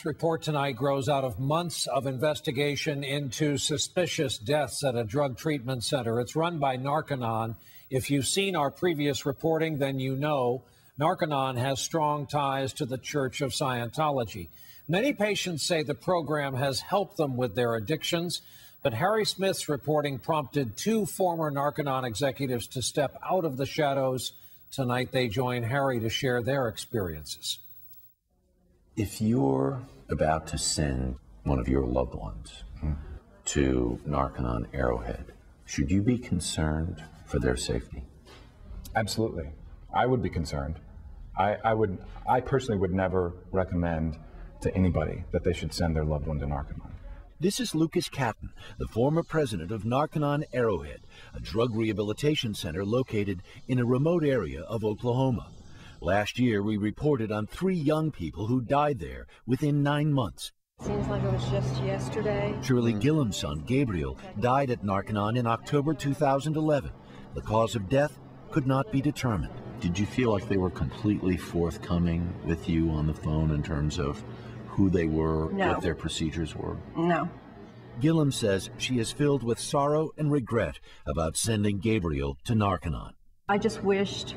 Smith's report tonight grows out of months of investigation into suspicious deaths at a drug treatment center. It's run by Narconon. If you've seen our previous reporting, then you know Narconon has strong ties to the Church of Scientology. Many patients say the program has helped them with their addictions, but Harry Smith's reporting prompted two former Narconon executives to step out of the shadows. Tonight, they join Harry to share their experiences. If you're about to send one of your loved ones to Narconon Arrowhead, should you be concerned for their safety? Absolutely. I would be concerned. I personally would never recommend to anybody that they should send their loved one to Narconon. This is Lucas Catton, the former president of Narconon Arrowhead, a drug rehabilitation center located in a remote area of Oklahoma. Last year, we reported on 3 young people who died there within 9 months. Seems like it was just yesterday. Shirley Gillum's son, Gabriel, died at Narconon in October 2011. The cause of death could not be determined. Did you feel like they were completely forthcoming with you on the phone in terms of who they were, No. what their procedures were? No. Gillum says she is filled with sorrow and regret about sending Gabriel to Narconon. I just wished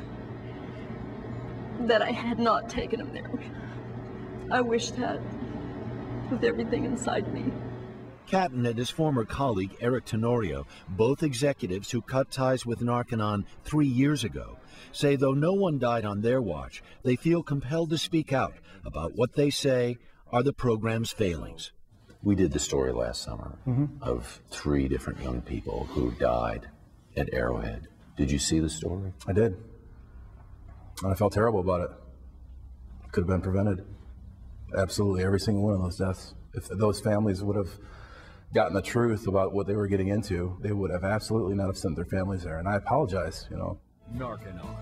that I had not taken him there. I wish that with everything inside me. Catton and his former colleague, Eric Tenorio, both executives who cut ties with Narconon 3 years ago, say though no one died on their watch, they feel compelled to speak out about what they say are the program's failings. We did the story last summer of 3 different young people who died at Arrowhead. Did you see the story? I did. And I felt terrible about it. Could have been prevented. Absolutely, every single one of those deaths. If those families would have gotten the truth about what they were getting into, they would have absolutely not have sent their families there. And I apologize, you know.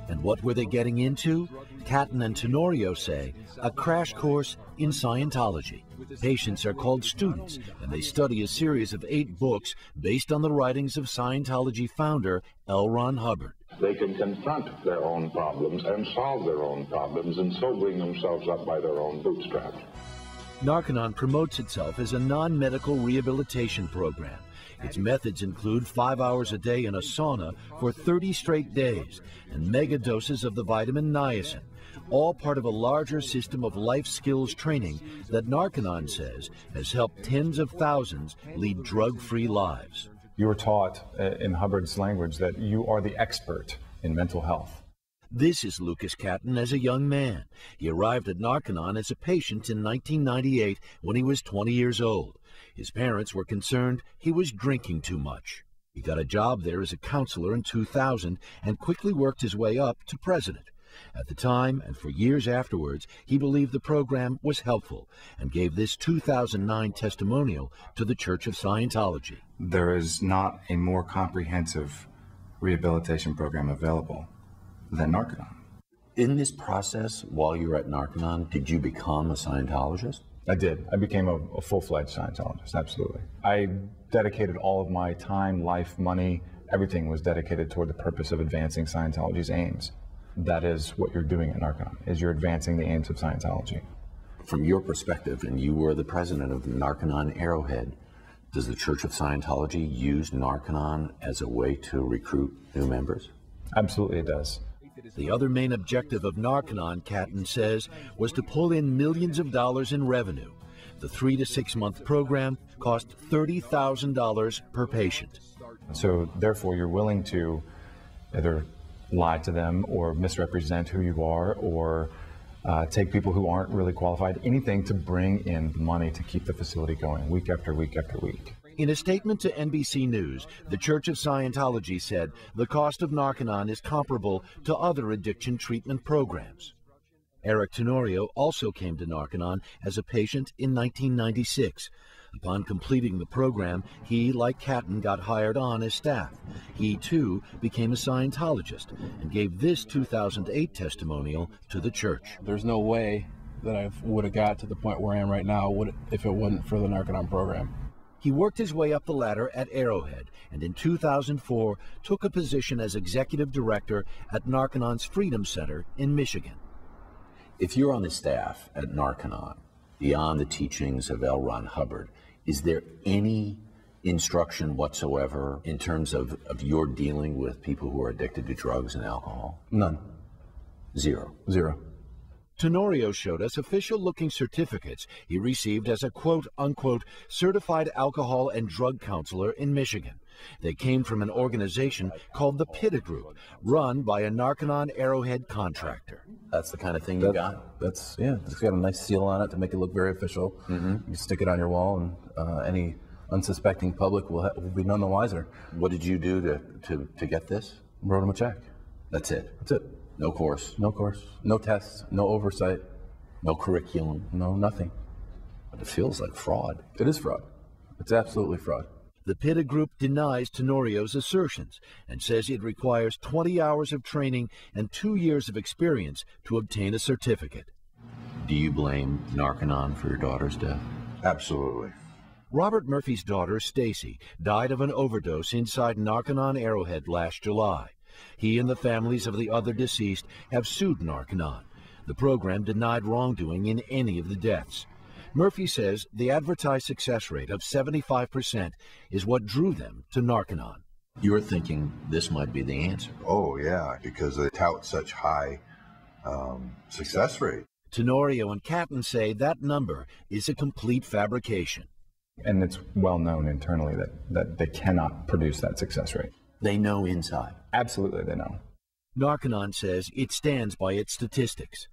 And what were they getting into? Catton and Tenorio say a crash course in Scientology. Patients are called students, and they study a series of 8 books based on the writings of Scientology founder L. Ron Hubbard. They can confront their own problems and solve their own problems, and so bring themselves up by their own bootstraps. Narconon promotes itself as a non-medical rehabilitation program. Its methods include 5 hours a day in a sauna for 30 straight days and mega doses of the vitamin niacin, all part of a larger system of life skills training that Narconon says has helped tens of thousands lead drug-free lives. You were taught in Hubbard's language that you are the expert in mental health. This is Lucas Catton as a young man. He arrived at Narconon as a patient in 1998 when he was 20 years old. His parents were concerned he was drinking too much. He got a job there as a counselor in 2000 and quickly worked his way up to president. At the time, and for years afterwards, he believed the program was helpful and gave this 2009 testimonial to the Church of Scientology. There is not a more comprehensive rehabilitation program available than Narconon. In this process, while you were at Narconon, did you become a Scientologist? I did. I became a full-fledged Scientologist, absolutely. I dedicated all of my time, life, money, everything was dedicated toward the purpose of advancing Scientology's aims. That is what you're doing at Narconon, is you're advancing the aims of Scientology. From your perspective, and you were the president of Narconon Arrowhead, does the Church of Scientology use Narconon as a way to recruit new members? Absolutely it does. The other main objective of Narconon, Catton says, was to pull in millions of dollars in revenue. The 3 to 6 month program cost $30,000 per patient. So therefore you're willing to either lie to them or misrepresent who you are or take people who aren't really qualified, anything to bring in the money to keep the facility going week after week after week. In a statement to NBC News, the Church of Scientology said the cost of Narconon is comparable to other addiction treatment programs. Eric Tenorio also came to Narconon as a patient in 1996. Upon completing the program, he, like Catton, got hired on as staff. He, too, became a Scientologist and gave this 2008 testimonial to the church. There's no way that I would have got to the point where I am right now if it wasn't for the Narconon program. He worked his way up the ladder at Arrowhead and in 2004 took a position as executive director at Narconon's Freedom Center in Michigan. If you're on the staff at Narconon, beyond the teachings of L. Ron Hubbard, is there any instruction whatsoever in terms of your dealing with people who are addicted to drugs and alcohol? None. Zero. Zero. Tenorio showed us official-looking certificates he received as a quote-unquote certified alcohol and drug counselor in Michigan. They came from an organization called the PITA Group, run by a Narconon Arrowhead contractor. That's the kind of thing you got? That's, yeah, it's got a nice seal on it to make it look very official. You stick it on your wall, and any unsuspecting public will be none the wiser. What did you do to get this? Wrote him a check. That's it? That's it. No course? No course. No tests. No oversight. No curriculum? No, nothing. But it feels like fraud. It is fraud. It's absolutely fraud. The PITA Group denies Tenorio's assertions and says it requires 20 hours of training and 2 years of experience to obtain a certificate. Do you blame Narconon for your daughter's death? Absolutely. Robert Murphy's daughter, Stacy, died of an overdose inside Narconon Arrowhead last July. He and the families of the other deceased have sued Narconon. The program denied wrongdoing in any of the deaths. Murphy says the advertised success rate of 75% is what drew them to Narconon. You're thinking this might be the answer. Oh, yeah, because they tout such high success rate. Tenorio and Catton say that number is a complete fabrication. And it's well known internally that they cannot produce that success rate. They know inside. Absolutely, they know. Narconon says it stands by its statistics.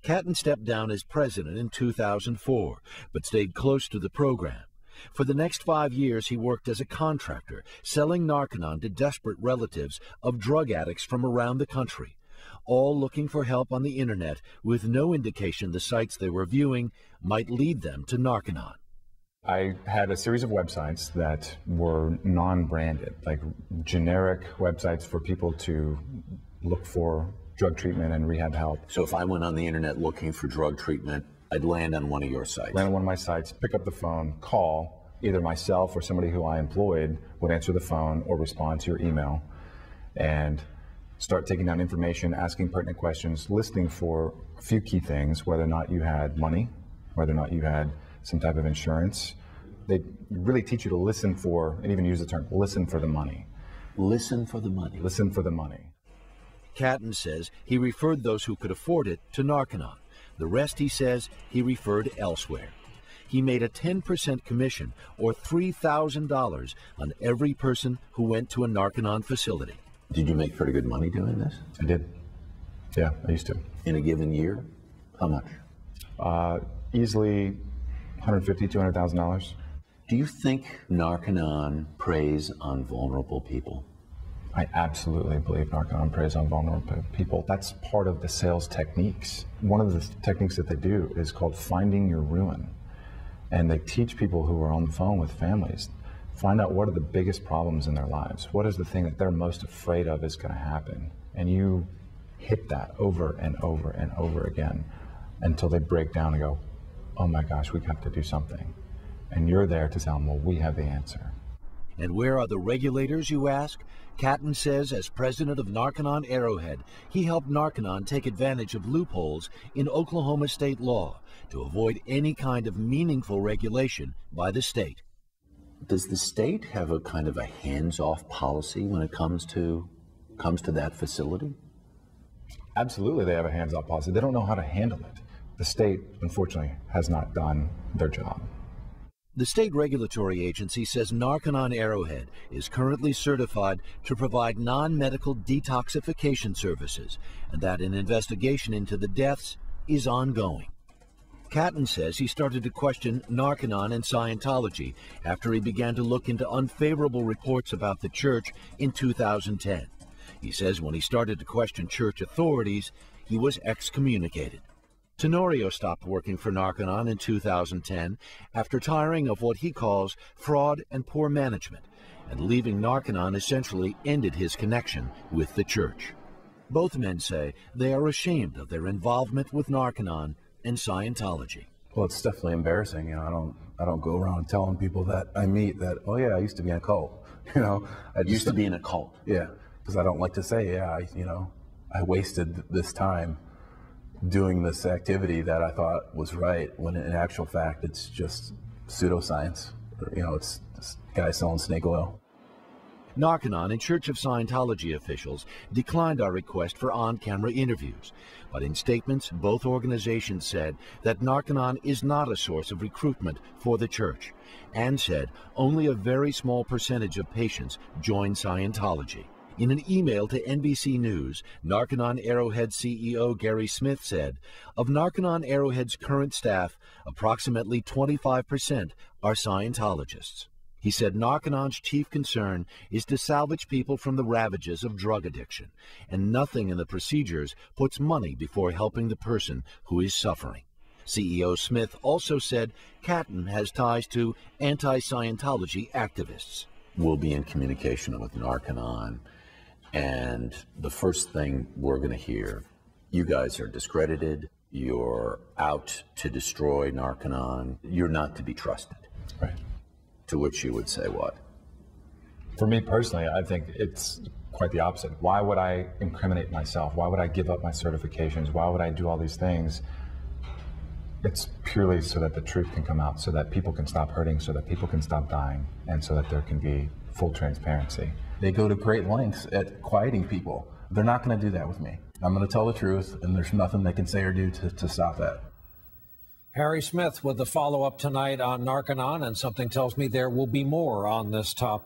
Catton stepped down as president in 2004, but stayed close to the program. For the next 5 years, he worked as a contractor, selling Narconon to desperate relatives of drug addicts from around the country, all looking for help on the internet with no indication the sites they were viewing might lead them to Narconon. I had a series of websites that were non-branded, like generic websites for people to look for drug treatment and rehab help. So if I went on the internet looking for drug treatment, I'd land on one of your sites. Land on one of my sites, pick up the phone, call, either myself or somebody who I employed would answer the phone or respond to your email, and start taking down information, asking pertinent questions, listening for a few key things, whether or not you had money, whether or not you had some type of insurance. They really teach you to listen for, and even use the term, listen for the money. Listen for the money. Listen for the money. Catton says he referred those who could afford it to Narconon. The rest, he says, he referred elsewhere. He made a 10% commission, or $3,000, on every person who went to a Narconon facility. Did you make pretty good money doing this? I did. Yeah, I used to. In a given year? How much? Easily $150,000, $200,000. Do you think Narconon preys on vulnerable people? I absolutely believe Narconon preys on vulnerable people. That's part of the sales techniques. One of the techniques that they do is called finding your ruin. And they teach people who are on the phone with families, find out what are the biggest problems in their lives. What is the thing that they're most afraid of is going to happen? And you hit that over and over and over again until they break down and go, oh my gosh, we have to do something. And you're there to tell them, well, we have the answer. And where are the regulators, you ask? Catton says as president of Narconon Arrowhead, he helped Narconon take advantage of loopholes in Oklahoma state law to avoid any kind of meaningful regulation by the state. Does the state have a kind of a hands-off policy when it comes to that facility? Absolutely, they have a hands-off policy. They don't know how to handle it. The state, unfortunately, has not done their job. The state regulatory agency says Narconon Arrowhead is currently certified to provide non-medical detoxification services, and that an investigation into the deaths is ongoing. Catton says he started to question Narconon and Scientology after he began to look into unfavorable reports about the church in 2010. He says when he started to question church authorities, he was excommunicated. Tenorio stopped working for Narconon in 2010 after tiring of what he calls fraud and poor management, and leaving Narconon essentially ended his connection with the church. Both men say they are ashamed of their involvement with Narconon and Scientology. Well, it's definitely embarrassing. You know, I don't go around telling people that I meet that, oh yeah, I used to be in a cult. You know, I used to be in a cult. Yeah, because I don't like to say, yeah, I wasted this time doing this activity that I thought was right, when in actual fact it's just pseudoscience. You know, it's this guy selling snake oil. Narconon and Church of Scientology officials declined our request for on-camera interviews, but in statements, both organizations said that Narconon is not a source of recruitment for the church, and said only a very small percentage of patients join Scientology. In an email to NBC News, Narconon Arrowhead CEO Gary Smith said, of Narconon Arrowhead's current staff, approximately 25% are Scientologists. He said Narconon's chief concern is to salvage people from the ravages of drug addiction, and nothing in the procedures puts money before helping the person who is suffering. CEO Smith also said Catton has ties to anti-Scientology activists. We'll be in communication with Narconon, and the first thing we're going to hear, you guys are discredited, you're out to destroy Narconon, you're not to be trusted. Right. To which you would say what? For me personally, I think it's quite the opposite. Why would I incriminate myself? Why would I give up my certifications? Why would I do all these things? It's purely so that the truth can come out, so that people can stop hurting, so that people can stop dying, and so that there can be full transparency. They go to great lengths at quieting people. They're not going to do that with me. I'm going to tell the truth, and there's nothing they can say or do to stop that. Harry Smith with the follow-up tonight on Narconon, and something tells me there will be more on this topic.